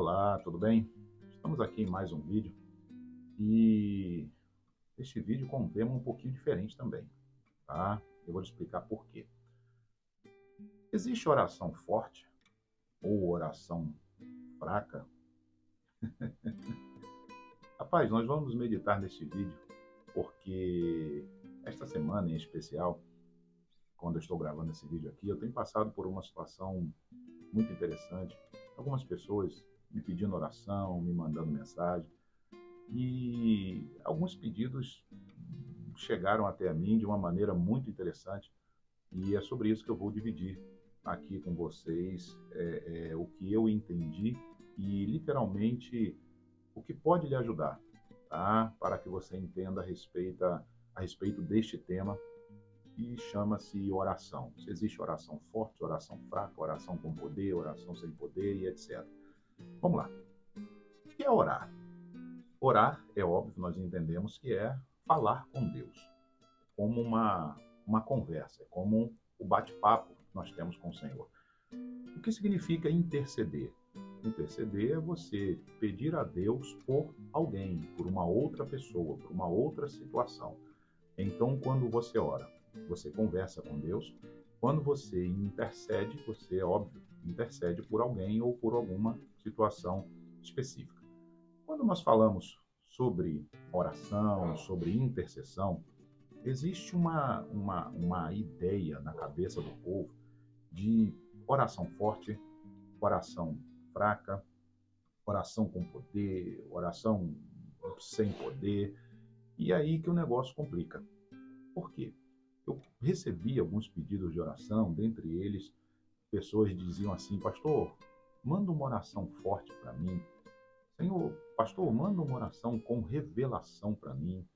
Olá, tudo bem? Estamos aqui em mais um vídeo e este vídeo com um tema um pouquinho diferente também, tá? Eu vou te explicar por quê. Existe oração forte ou oração fraca? Rapaz, nós vamos meditar neste vídeo porque esta semana em especial, quando eu estou gravando esse vídeo aqui, eu tenho passado por uma situação muito interessante. Algumas pessoas me pedindo oração, me mandando mensagem. E alguns pedidos chegaram até a mim de uma maneira muito interessante e é sobre isso que eu vou dividir aqui com vocês o que eu entendi e literalmente o que pode lhe ajudar, tá? Para que você entenda a respeito deste tema que chama-se oração. Se existe oração forte, oração fraca, oração com poder, oração sem poder e etc. Vamos lá. O que é orar? Orar, é óbvio, nós entendemos que é falar com Deus, como uma conversa, como o bate-papo que nós temos com o Senhor. O que significa interceder? Interceder é você pedir a Deus por alguém, por uma outra pessoa, por uma outra situação. Então, quando você ora, você conversa com Deus. Quando você intercede, você, é óbvio, intercede por alguém ou por alguma situação específica. Quando nós falamos sobre oração, sobre intercessão, existe uma ideia na cabeça do povo de oração forte, oração fraca, oração com poder, oração sem poder, e é aí que o negócio complica. Por quê? Eu recebi alguns pedidos de oração, dentre eles, pessoas diziam assim: pastor, manda uma oração forte para mim. Senhor, pastor, manda uma oração com revelação para mim.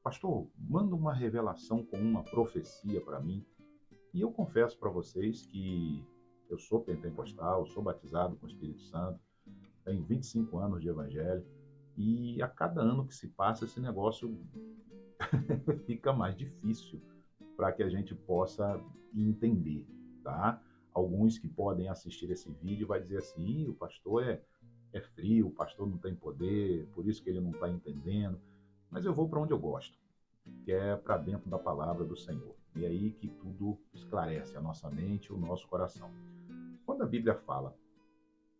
Pastor, manda uma revelação com uma profecia para mim. E eu confesso para vocês que eu sou pentecostal, sou batizado com o Espírito Santo, tenho 25 anos de evangelho, e a cada ano que se passa, esse negócio fica mais difícil para que a gente possa entender, tá? Alguns que podem assistir esse vídeo vai dizer assim: o pastor é frio, o pastor não tem poder, por isso que ele não está entendendo. Mas eu vou para onde eu gosto, que é para dentro da palavra do Senhor. E é aí que tudo esclarece a nossa mente e o nosso coração. Quando a Bíblia fala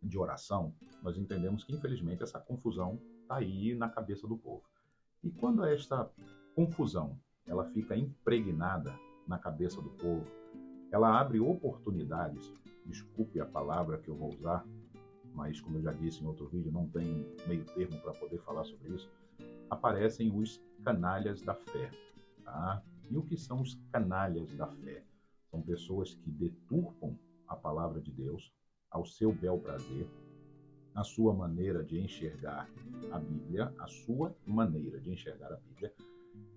de oração, nós entendemos que, infelizmente, essa confusão está aí na cabeça do povo. E quando esta confusão ela fica impregnada na cabeça do povo, ela abre oportunidades, desculpe a palavra que eu vou usar, mas como eu já disse em outro vídeo, não tem meio termo para poder falar sobre isso, aparecem os canalhas da fé. Tá? E o que são os canalhas da fé? São pessoas que deturpam a palavra de Deus ao seu bel prazer, a sua maneira de enxergar a Bíblia, a sua maneira de enxergar a Bíblia,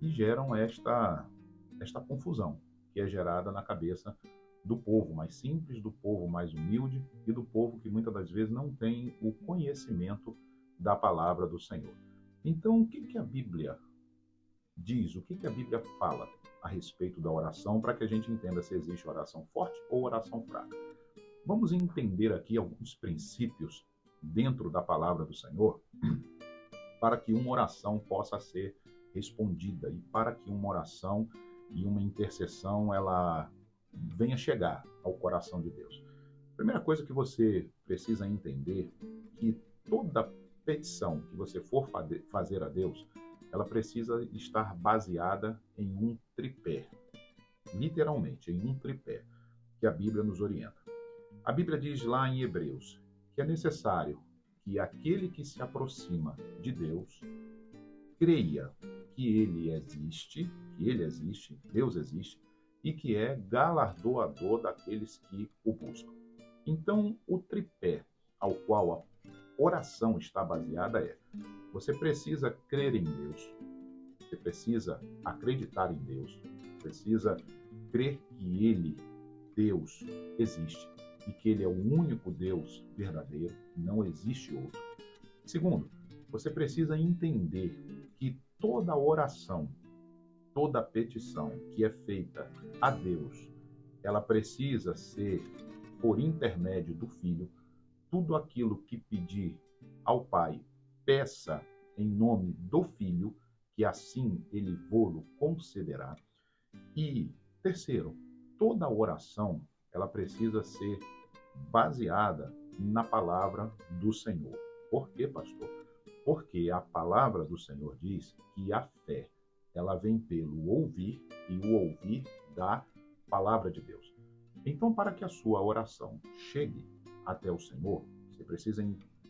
e geram esta confusão que é gerada na cabeça do povo mais simples, do povo mais humilde e do povo que muitas das vezes não tem o conhecimento da palavra do Senhor. Então, o que a Bíblia diz? O que a Bíblia fala a respeito da oração para que a gente entenda se existe oração forte ou oração fraca? Vamos entender aqui alguns princípios dentro da palavra do Senhor para que uma oração possa ser respondida e para que uma oração e uma intercessão ela venha chegar ao coração de Deus. Primeira coisa que você precisa entender que toda petição que você for fazer a Deus, ela precisa estar baseada em um tripé, literalmente em um tripé, que a Bíblia nos orienta. A Bíblia diz lá em Hebreus que é necessário que aquele que se aproxima de Deus creia que ele existe, Deus existe, e que é galardoador daqueles que o buscam. Então, o tripé ao qual a oração está baseada é: você precisa crer em Deus, você precisa acreditar em Deus, precisa crer que Ele, Deus, existe e que Ele é o único Deus verdadeiro, não existe outro. Segundo, você precisa entender que toda oração, toda petição que é feita a Deus, ela precisa ser por intermédio do Filho, tudo aquilo que pedir ao Pai, peça em nome do Filho, que assim ele vô-lo concederá. E terceiro, toda oração ela precisa ser baseada na palavra do Senhor. Por quê, pastor? Porque a palavra do Senhor diz que a fé, ela vem pelo ouvir e o ouvir da palavra de Deus. Então, para que a sua oração chegue até o Senhor, você precisa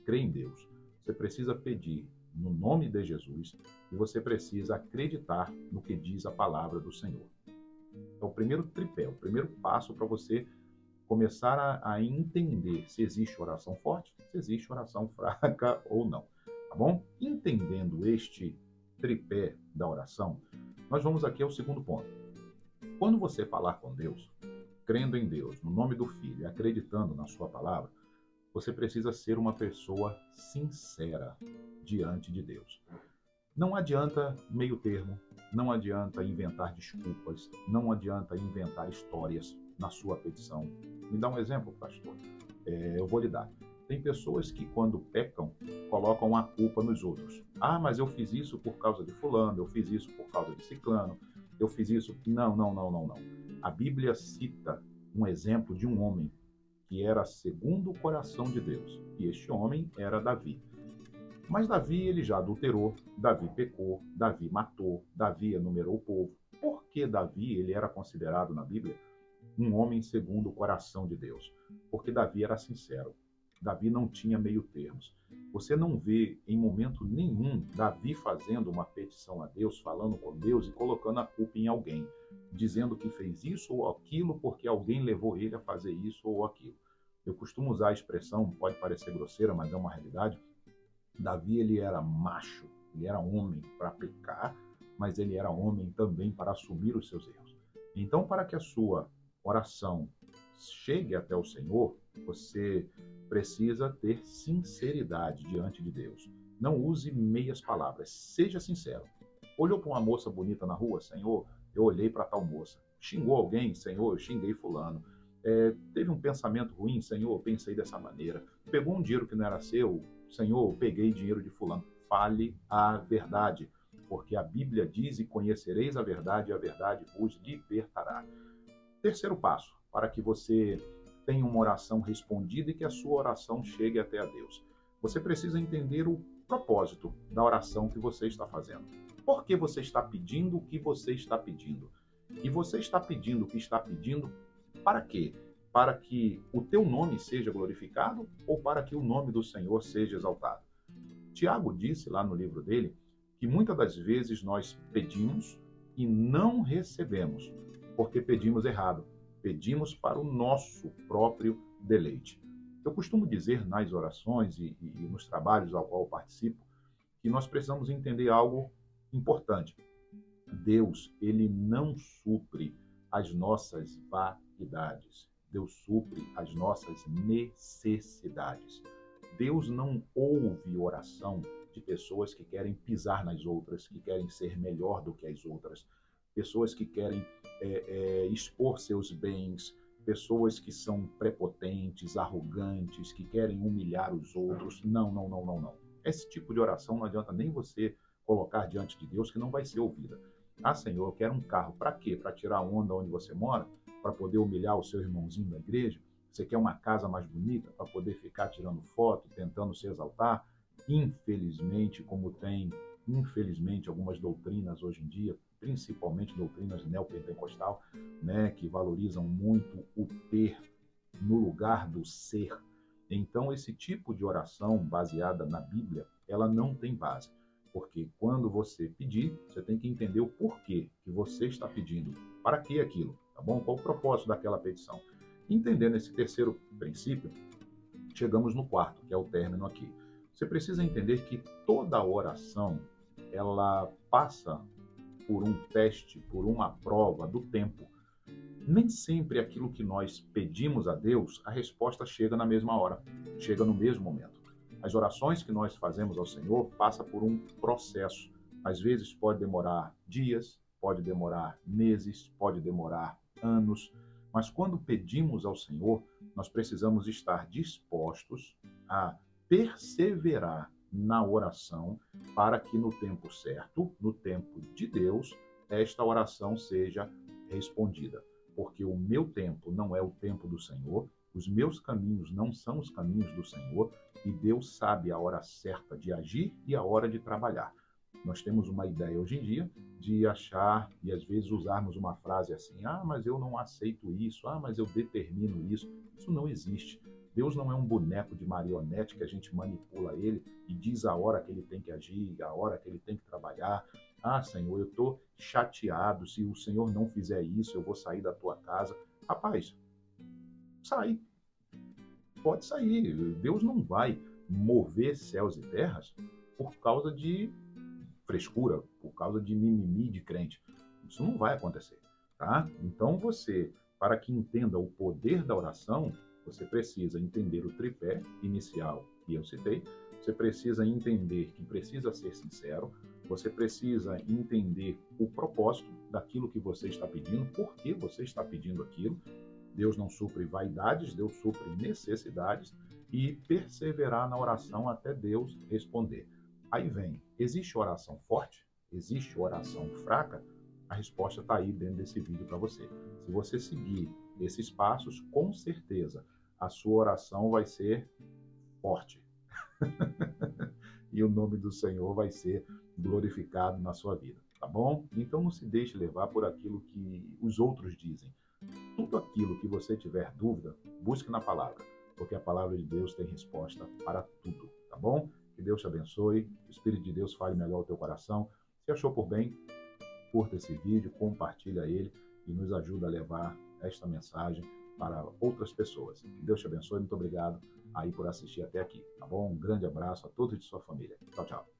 crer em Deus, você precisa pedir no nome de Jesus e você precisa acreditar no que diz a palavra do Senhor. É o primeiro tripé, o primeiro passo para você começar a entender se existe oração forte, se existe oração fraca ou não, tá bom? Entendendo este tripé da oração, nós vamos aqui ao segundo ponto. Quando você falar com Deus, crendo em Deus, no nome do Filho, e acreditando na sua palavra, você precisa ser uma pessoa sincera diante de Deus. Não adianta meio termo, não adianta inventar desculpas, não adianta inventar histórias na sua petição. Me dá um exemplo, pastor. Eu vou lhe dar. Tem pessoas que, quando pecam, colocam a culpa nos outros. Ah, mas eu fiz isso por causa de fulano, eu fiz isso por causa de ciclano, eu fiz isso... Não. A Bíblia cita um exemplo de um homem que era segundo o coração de Deus. E este homem era Davi. Mas Davi, ele já adulterou, Davi pecou, Davi matou, Davi enumerou o povo. Por que Davi, ele era considerado na Bíblia um homem segundo o coração de Deus? Porque Davi era sincero. Davi não tinha meio termos. Você não vê em momento nenhum Davi fazendo uma petição a Deus, falando com Deus e colocando a culpa em alguém, dizendo que fez isso ou aquilo porque alguém levou ele a fazer isso ou aquilo. Eu costumo usar a expressão, pode parecer grosseira, mas é uma realidade. Davi, ele era macho, ele era homem para pecar, mas ele era homem também para assumir os seus erros. Então, para que a sua oração chegue até o Senhor, você precisa ter sinceridade diante de Deus. Não use meias palavras, seja sincero. Olhou para uma moça bonita na rua? Senhor, eu olhei para tal moça. Xingou alguém? Senhor, eu xinguei fulano. Teve um pensamento ruim? Senhor, eu pensei dessa maneira. Pegou um dinheiro que não era seu? Senhor, eu peguei dinheiro de fulano. Fale a verdade, porque a Bíblia diz: e conhecereis a verdade, e a verdade vos libertará. Terceiro passo, para que você tenha uma oração respondida e que a sua oração chegue até a Deus. Você precisa entender o propósito da oração que você está fazendo. Por que você está pedindo o que você está pedindo? E você está pedindo o que está pedindo para quê? Para que o teu nome seja glorificado ou para que o nome do Senhor seja exaltado? Tiago disse lá no livro dele que muitas das vezes nós pedimos e não recebemos, porque pedimos errado. Pedimos para o nosso próprio deleite. Eu costumo dizer nas orações e nos trabalhos ao qual eu participo que nós precisamos entender algo importante. Deus, ele não supre as nossas vaidades. Deus supre as nossas necessidades. Deus não ouve oração de pessoas que querem pisar nas outras, que querem ser melhor do que as outras, pessoas que querem expor seus bens, pessoas que são prepotentes, arrogantes, que querem humilhar os outros. Não. Esse tipo de oração não adianta nem você colocar diante de Deus, que não vai ser ouvida. Ah, Senhor, eu quero um carro. Para quê? Para tirar onda onde você mora? Para poder humilhar o seu irmãozinho da igreja? Você quer uma casa mais bonita para poder ficar tirando foto, tentando se exaltar? Infelizmente, como tem, algumas doutrinas hoje em dia, principalmente doutrinas neopentecostal, né, que valorizam muito o ter no lugar do ser. Então, esse tipo de oração baseada na Bíblia, ela não tem base. Porque quando você pedir, você tem que entender o porquê que você está pedindo. Para que aquilo? Tá bom? Qual o propósito daquela petição? Entendendo esse terceiro princípio, chegamos no quarto, que é o término aqui. Você precisa entender que toda oração, ela passa por um teste, por uma prova do tempo. Nem sempre aquilo que nós pedimos a Deus, a resposta chega na mesma hora, chega no mesmo momento. As orações que nós fazemos ao Senhor passam por um processo. Às vezes pode demorar dias, pode demorar meses, pode demorar anos. Mas quando pedimos ao Senhor, nós precisamos estar dispostos a perseverar na oração para que no tempo certo, no tempo de Deus, esta oração seja respondida. Porque o meu tempo não é o tempo do Senhor, os meus caminhos não são os caminhos do Senhor, e Deus sabe a hora certa de agir e a hora de trabalhar. Nós temos uma ideia hoje em dia de achar e às vezes usarmos uma frase assim: ah, mas eu não aceito isso, ah, mas eu determino isso. Isso não existe. Deus não é um boneco de marionete que a gente manipula ele e diz a hora que ele tem que agir, a hora que ele tem que trabalhar. Ah, Senhor, eu estou chateado, se o Senhor não fizer isso, eu vou sair da tua casa. Rapaz, sai, pode sair. Deus não vai mover céus e terras por causa de frescura, por causa de mimimi de crente. Isso não vai acontecer, tá? Então você, para que entenda o poder da oração, você precisa entender o tripé inicial que eu citei, você precisa entender que precisa ser sincero, você precisa entender o propósito daquilo que você está pedindo, por que você está pedindo aquilo. Deus não supre vaidades, Deus supre necessidades, e perseverar na oração até Deus responder. Aí vem, existe oração forte? Existe oração fraca? A resposta está aí dentro desse vídeo para você. Se você seguir esses passos, com certeza a sua oração vai ser forte. E o nome do Senhor vai ser glorificado na sua vida, tá bom? Então não se deixe levar por aquilo que os outros dizem. Tudo aquilo que você tiver dúvida, busque na palavra, porque a palavra de Deus tem resposta para tudo, tá bom? Que Deus te abençoe, que o Espírito de Deus fale melhor ao teu coração. Se achou por bem, curta esse vídeo, compartilha ele e nos ajuda a levar esta mensagem para outras pessoas. Que Deus te abençoe, muito obrigado aí por assistir até aqui, tá bom? Um grande abraço a todos de sua família. Tchau, tchau.